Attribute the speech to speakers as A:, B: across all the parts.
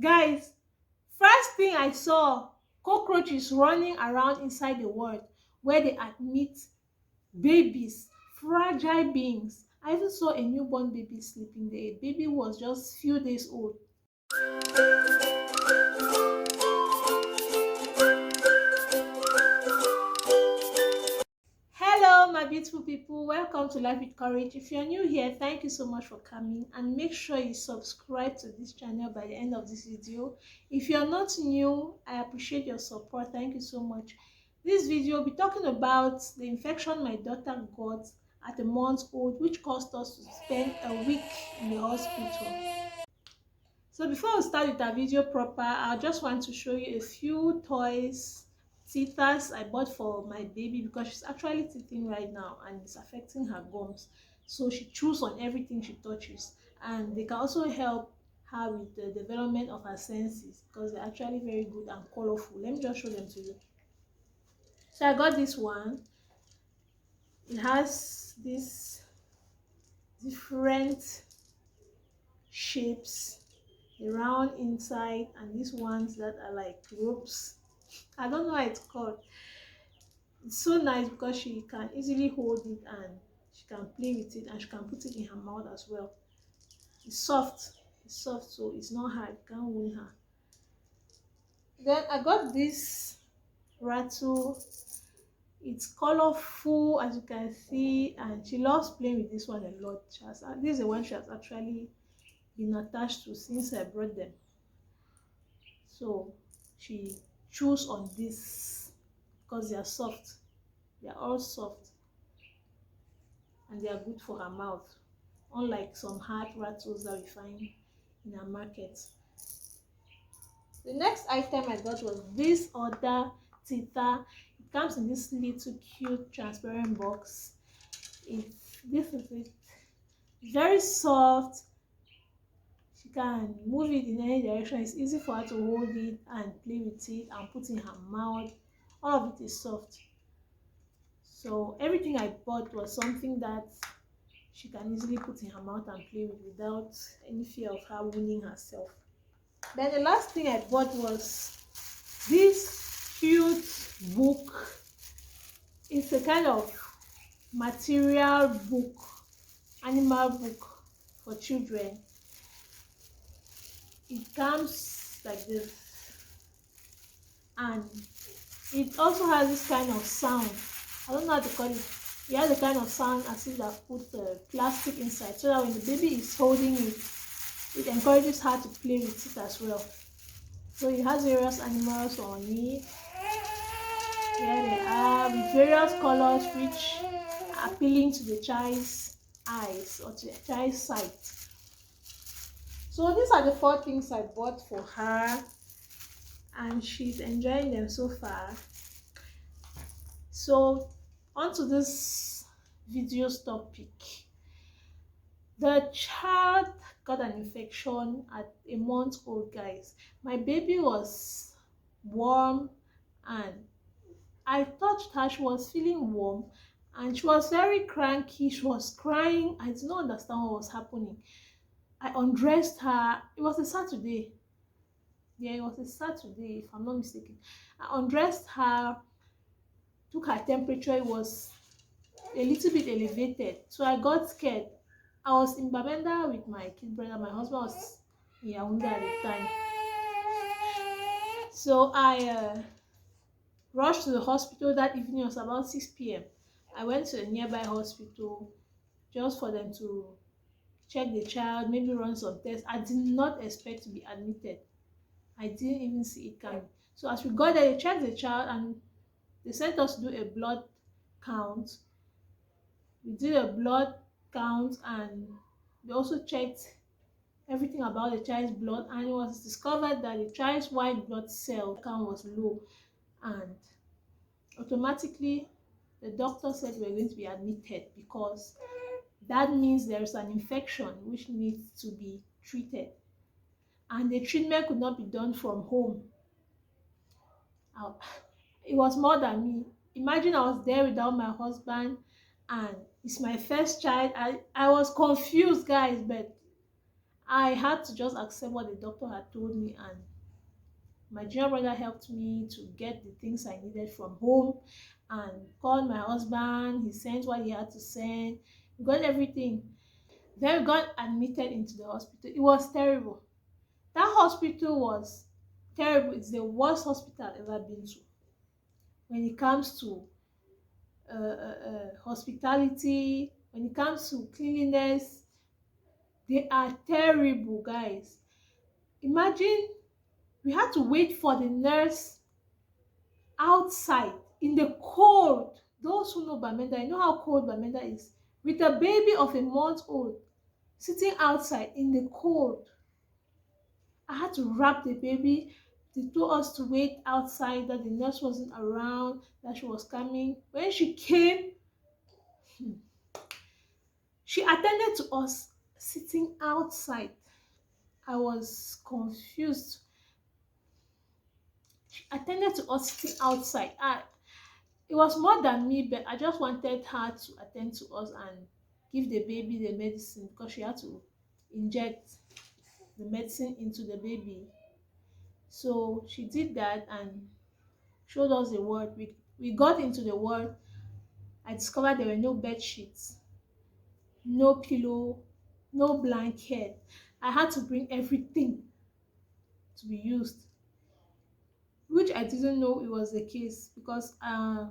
A: Guys, first thing I saw, cockroaches running around inside the ward where they admit babies, fragile beings. I even saw a newborn baby sleeping there. A baby was just few days old. Hello, my beautiful people. Welcome to Life with Courage. If you're new here, thank you so much for coming, and make sure you subscribe to this channel by the end of this video. If you're not new, I appreciate your support. Thank you so much. This video will be talking about the infection my daughter got at a month old, which caused us to spend a week in the hospital. So before we start with our video proper, I just want to show you a few toys, teethers I bought for my baby because she's actually teething right now and it's affecting her gums. So she chews on everything she touches, and they can also help her with the development of her senses because they're actually very good and colorful. Let me just show them to you. So I got this one. It has these different shapes, the round inside, and these ones that are like ropes. I don't know what it's called. It's so nice because she can easily hold it and she can play with it and she can put it in her mouth as well. It's soft. It's soft, so it's not hard. It can't wound her. Then I got this rattle. It's colorful, as you can see, and she loves playing with this one a lot. This is the one she has actually been attached to since I brought them. So she chews on this because they are soft. They are all soft and they are good for her mouth, unlike some hard rattles that we find in our market. The next item I got was this other teether. It comes in this little cute transparent box. This is it. Very soft. She can move it in any direction. It's easy for her to hold it and play with it and put in her mouth. All of it is soft. So everything I bought was something that she can easily put in her mouth and play with without any fear of her wounding herself. Then the last thing I bought was this cute book. It's a kind of material book, animal book for children. It comes like this, and it also has this kind of sound. I don't know how to call it. It has a kind of sound as if they've put plastic inside, so that when the baby is holding it, it encourages her to play with it as well. So it has various animals on it. Here they are with various colors which are appealing to the child's eyes or to the child's sight. So these are the 4 things I bought for her, and she's enjoying them so far. So on to this video's topic. The child got an infection at a month old, guys. My baby was warm and I touched her. She was feeling warm and she was very cranky. She was crying. I did not understand what was happening. I undressed her. It was a Saturday. Yeah, it was a Saturday, if I'm not mistaken. I undressed her, took her temperature. It was a little bit elevated, so I got scared. I was in Bamenda with my kid brother. My husband was in Yaounde at the time. So I rushed to the hospital that evening. It was about 6 p.m. I went to a nearby hospital just for them to check the child, maybe run some tests. I did not expect to be admitted. I didn't even see it coming. So as we got there, they checked the child and they sent us to do a blood count. We did a blood count and they also checked everything about the child's blood, and it was discovered that the child's white blood cell count was low, and automatically the doctor said we're going to be admitted because that means there's an infection which needs to be treated, and the treatment could not be done from home. It was more than me. Imagine I was there without my husband and it's my first child. I was confused, guys, but I had to just accept what the doctor had told me, and my junior brother helped me to get the things I needed from home and called my husband. He sent what he had to send. We got everything. Then we got admitted into the hospital. It was terrible. That hospital was terrible. It's the worst hospital I've ever been to. When it comes to hospitality, when it comes to cleanliness, they are terrible, guys. Imagine we had to wait for the nurse outside in the cold. Those who know Bamenda, you know how cold Bamenda is. With a baby of a month old sitting outside in the cold. I had to wrap the baby. They told us to wait outside, that the nurse wasn't around, that she was coming. When she came, she attended to us sitting outside. I was confused. She attended to us sitting outside. It was more than me, but I just wanted her to attend to us and give the baby the medicine, because she had to inject the medicine into the baby. So she did that and showed us the ward. We got into the ward. I discovered there were no bed sheets, no pillow, no blanket. I had to bring everything to be used, which I didn't know it was the case, because I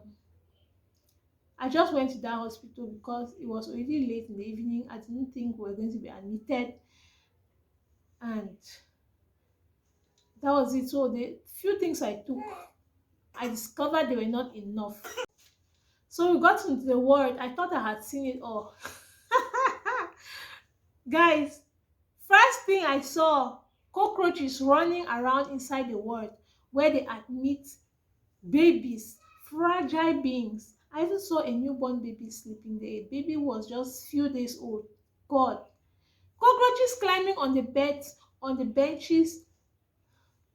A: just went to that hospital because it was already late in the evening. I didn't think we were going to be admitted, and that was it. So the few things I took, I discovered they were not enough. So we got into the ward. I thought I had seen it all. Guys, first thing I saw, cockroaches running around inside the ward where they admit babies, fragile beings. I even saw a newborn baby sleeping there. A baby was just few days old. God. Cockroaches climbing on the beds, on the benches.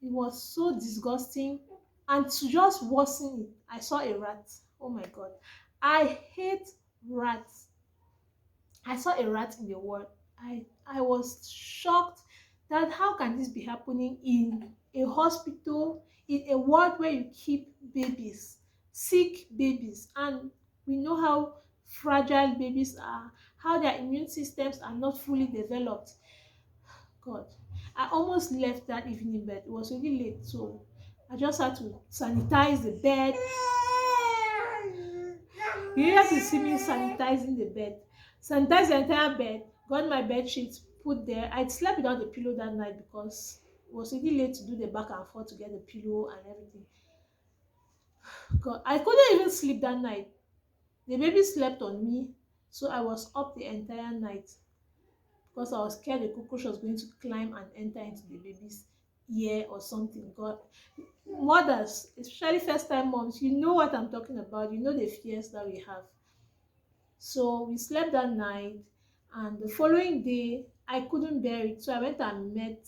A: It was so disgusting. And to just worsen it, I saw a rat. Oh my God. I hate rats. I saw a rat in the ward. I was shocked that how can this be happening in a hospital, in a ward where you keep babies, sick babies, and we know how fragile babies are, how their immune systems are not fully developed. God, I almost left that evening, but it was really late, so I just had to sanitize the bed. You have to see me sanitizing the bed. Sanitize the entire bed, got my bed sheets put there. I slept without the pillow that night because it was really late to do the back and forth to get the pillow and everything. God, I couldn't even sleep that night. The baby slept on me, so I was up the entire night because I was scared the cockroach was going to climb and enter into the baby's ear or something. God, mothers, especially first time moms, you know what I'm talking about. You know the fears that we have. So we slept that night, and the following day, I couldn't bear it. So I went and met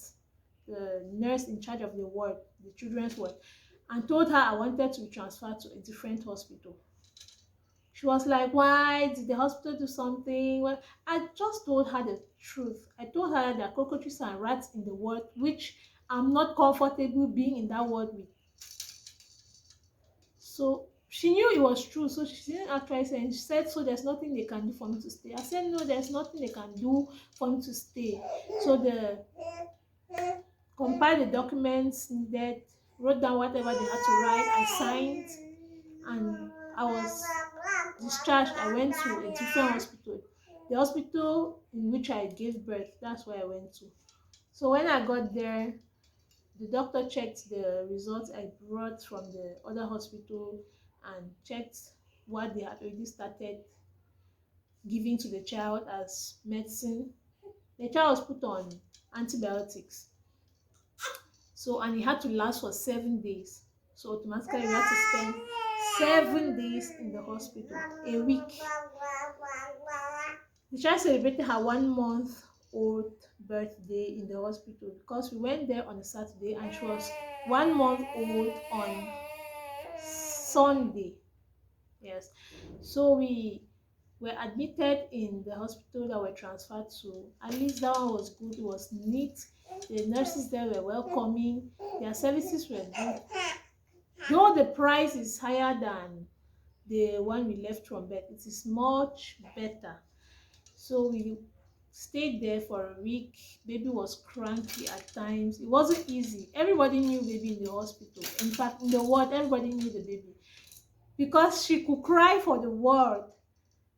A: the nurse in charge of the ward, the children's ward, and told her I wanted to be transferred to a different hospital. She was like, why did the hospital do something? Well, I just told her the truth. I told her there are cockroaches and rats in the ward, which I'm not comfortable being in that ward with. So she knew it was true, so she didn't actually say, and she said, so there's nothing they can do for me to stay. I said, no, there's nothing they can do for me to stay. So the compiled the documents needed, wrote down whatever they had to write, I signed, and I was discharged. I went to a different hospital. The hospital in which I gave birth, that's where I went to. So when I got there, the doctor checked the results I brought from the other hospital and checked what they had already started giving to the child as medicine. The child was put on antibiotics. So, and it had to last for 7 days. So automatically we had to spend 7 days in the hospital, a week. The child celebrated her 1 month old birthday in the hospital because we went there on a Saturday and she was 1 month old on Sunday. Yes. So we were admitted in the hospital that were transferred to. At least that one was good. It was neat. The nurses there were welcoming. Their services were good. Though the price is higher than the one we left from bed, it is much better. So we stayed there for a week. Baby was cranky at times. It wasn't easy. Everybody knew baby in the hospital. In fact, in the ward, everybody knew the baby because she could cry for the world.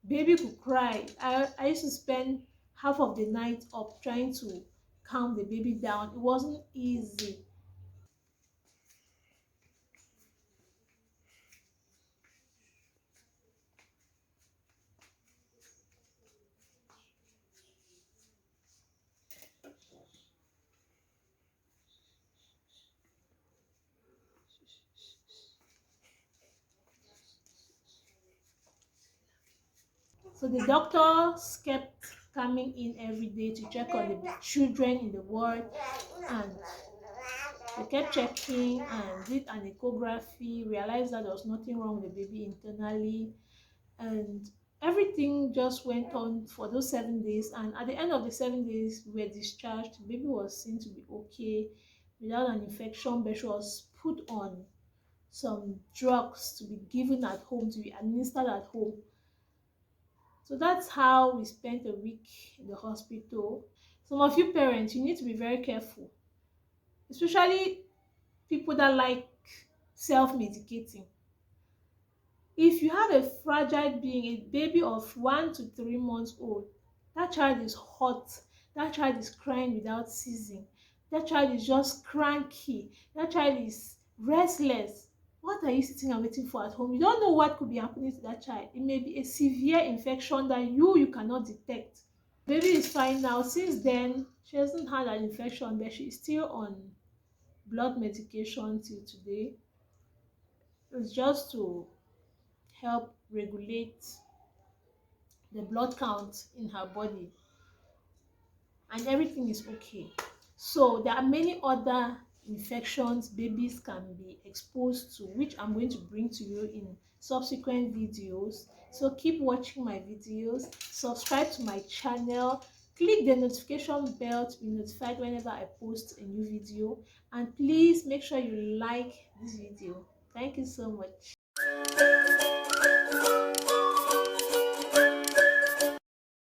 A: Baby could cry. I used to spend half of the night up trying to calm the baby down. It wasn't easy. So the doctors kept coming in every day to check on the children in the ward, and they kept checking and did an echography, realized that there was nothing wrong with the baby internally, and everything just went on for those 7 days. And at the end of the 7 days, we were discharged. The baby was seen to be okay without an infection, but she was put on some drugs to be given at home, to be administered at home. So that's how we spent a week in the hospital. Some of you parents, you need to be very careful, especially people that like self-medicating. If you have a fragile being, a baby of 1 to 3 months old, that child is hot, that child is crying without ceasing, that child is just cranky, that child is restless. What are you sitting and waiting for at home? You don't know what could be happening to that child. It may be a severe infection that you cannot detect. Baby is fine now. Since then, she hasn't had an infection, but she's still on blood medication till today. It's just to help regulate the blood count in her body, and everything is okay. So there are many other infections babies can be exposed to, which I'm going to bring to you in subsequent videos. So keep watching my videos, subscribe to my channel, click the notification bell to be notified whenever I post a new video, and please make sure you like this video. Thank you so much.